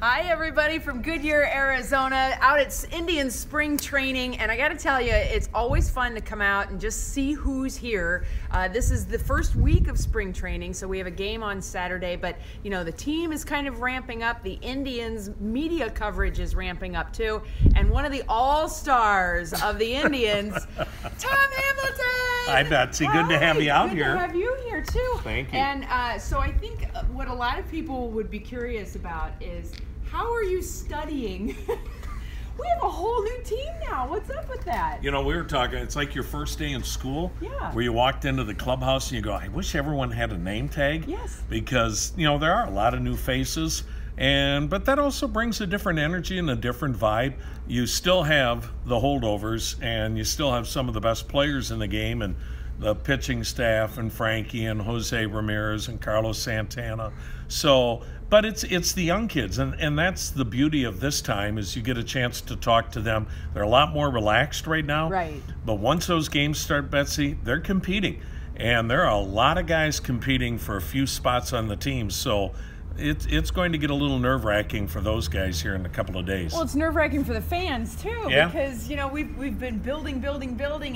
Hi everybody from Goodyear, Arizona, out at Indian spring training, and I got to tell you, it's always fun to come out and just see who's here. This is the first week of spring training, so we have a game on Saturday, but you know, the team is kind of ramping up. The Indians media coverage is ramping up too, and one of the all-stars of the Indians, Tom Hamilton! Hi Betsy, good to have you out here. Good to have you here too. Thank you. And so I think what a lot of people would be curious about is, how are you studying? We have a whole new team now. What's up with that? You know, we were talking, it's like your first day in school, yeah, where you walked into the clubhouse and you go, I wish everyone had a name tag. Yes. Because, you know, there are a lot of new faces, but that also brings a different energy and a different vibe. You still have the holdovers, and you still have some of the best players in the game, and the pitching staff, and Frankie, and Jose Ramirez, and Carlos Santana. So, but it's the young kids, and that's the beauty of this time, is you get a chance to talk to them. They're a lot more relaxed right now. Right. But once those games start, Betsy, they're competing. And there are a lot of guys competing for a few spots on the team. So it's going to get a little nerve-wracking for those guys here in a couple of days. Well, it's nerve-wracking for the fans too, yeah, because you know we've been building,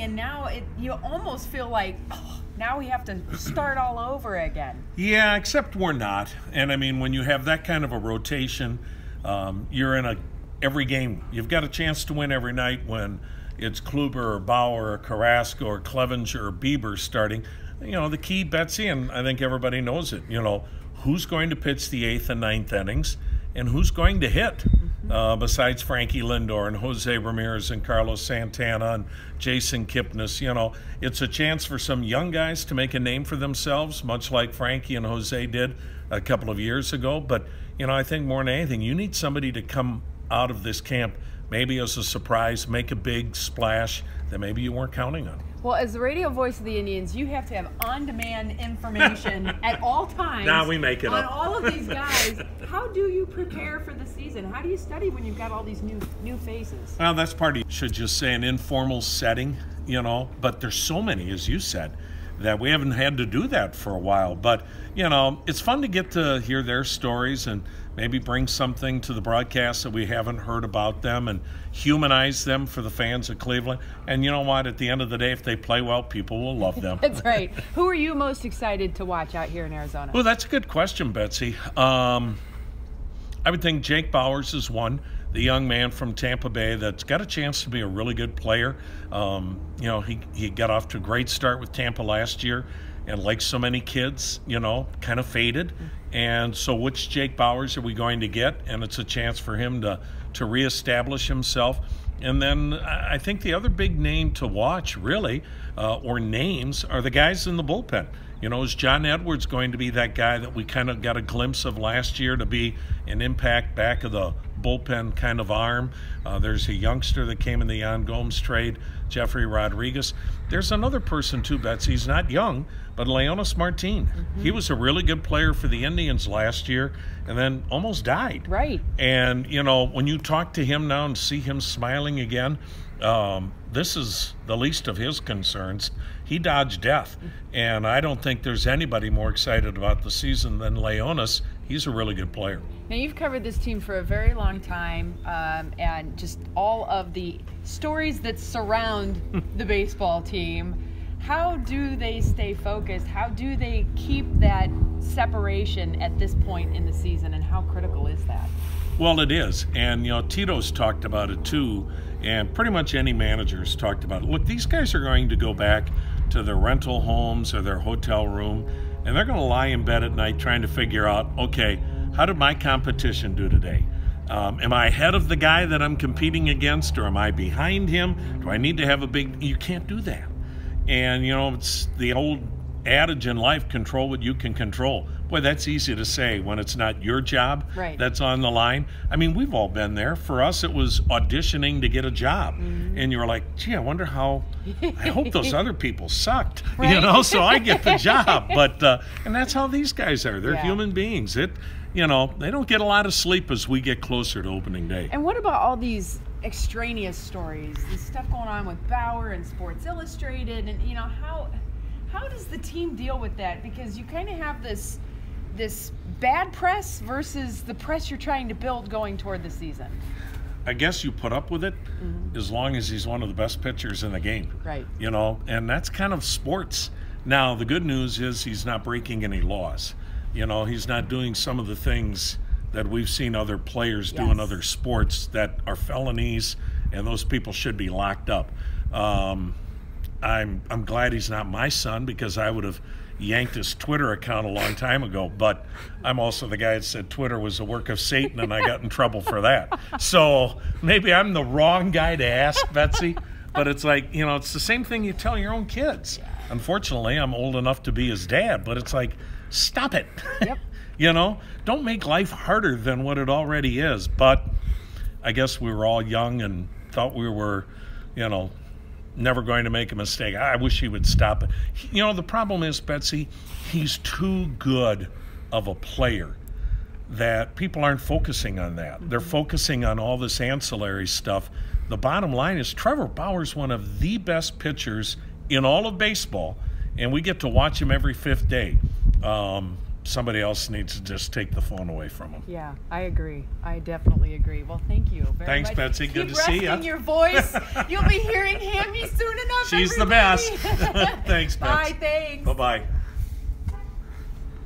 and now you almost feel like, oh, now we have to start all over again. Yeah, except we're not. And I mean, when you have that kind of a rotation, you're in every game. You've got a chance to win every night when it's Kluber or Bauer or Carrasco or Clevenger or Bieber starting. You know, the key, Betsy, and I think everybody knows it, you know, who's going to pitch the 8th and 9th innings, and who's going to hit, besides Frankie Lindor and Jose Ramirez and Carlos Santana and Jason Kipnis. You know, it's a chance for some young guys to make a name for themselves, much like Frankie and Jose did a couple of years ago. But, you know, I think more than anything, you need somebody to come out of this camp maybe as a surprise, make a big splash that maybe you weren't counting on. Well, as the radio voice of the Indians, you have to have on-demand information at all times. Now we make it on up. all of these guys. How do you prepare for the season? How do you study when you've got all these new faces? Well, that's part of it. Should just say an informal setting, you know, but there's so many, as you said, that we haven't had to do that for a while. But, you know, it's fun to get to hear their stories and maybe bring something to the broadcast that we haven't heard about them and humanize them for the fans of Cleveland. And you know what? At the end of the day, if they play well, people will love them. That's right. Who are you most excited to watch out here in Arizona? Well, that's a good question, Betsy. I would think Jake Bauers is one, the young man from Tampa Bay that's got a chance to be a really good player. You know, he got off to a great start with Tampa last year, and like so many kids, you know, kind of faded. And so which Jake Bauers are we going to get? And it's a chance for him to reestablish himself. And then I think the other big name to watch, really, or names, are the guys in the bullpen. You know, is John Edwards going to be that guy that we kind of got a glimpse of last year to be an impact back of the bullpen kind of arm? There's a youngster that came in the Yan Gomes trade, Jeffrey Rodriguez. There's another person too, Betsy. He's not young, but Leonis Martin. He was a really good player for the Indians last year and then almost died. Right. And, you know, when you talk to him now and see him smiling again, this is the least of his concerns. He dodged death, and I don't think there's anybody more excited about the season than Leonis. He's a really good player. Now, you've covered this team for a very long time, and just all of the stories that surround the baseball team. How do they stay focused? How do they keep that separation at this point in the season, and how critical is that? Well, it is, and, you know, Tito's talked about it too, and pretty much any manager's talked about it. Look, these guys are going to go back to their rental homes or their hotel room, and they're going to lie in bed at night trying to figure out, okay, how did my competition do today? Am I ahead of the guy that I'm competing against, or am I behind him? Do I need to have a big... You can't do that. And, you know, it's the old adage in life, control what you can control. Boy, that's easy to say when it's not your job that's on the line. I mean, we've all been there. For us, it was auditioning to get a job. And you were like, gee, I wonder how, I hope those other people sucked, you know, so I get the job. But, and that's how these guys are. They're human beings. You know, they don't get a lot of sleep as we get closer to opening day. And what about all these extraneous stories, the stuff going on with Bauer and Sports Illustrated, and, you know, how does the team deal with that? Because you kind of have this this bad press versus the press you're trying to build going toward the season? I guess you put up with it as long as he's one of the best pitchers in the game. Right. You know, and that's kind of sports. Now, the good news is he's not breaking any laws. You know, he's not doing some of the things that we've seen other players do in other sports that are felonies, and those people should be locked up. I'm glad he's not my son, because I would have yanked his Twitter account a long time ago, but I'm also the guy that said Twitter was a work of Satan, and I got in trouble for that. So maybe I'm the wrong guy to ask, Betsy, but it's like, you know, it's the same thing you tell your own kids. Unfortunately, I'm old enough to be his dad, but it's like, stop it. Yep. You know, don't make life harder than what it already is. But I guess we were all young and thought we were, you know, never going to make a mistake. I wish he would stop it. You know, the problem is, Betsy, he's too good of a player that people aren't focusing on that. They're focusing on all this ancillary stuff. The bottom line is Trevor Bauer's one of the best pitchers in all of baseball, and we get to watch him every fifth day. Somebody else needs to just take the phone away from him. Yeah, I agree. I definitely agree. Well, thank you very Thanks, much. Betsy. Good to see you. Keep resting your voice. You'll be hearing Hammy soon enough. She's everybody. the best. Thanks, Betsy. Bye, thanks. Bye-bye.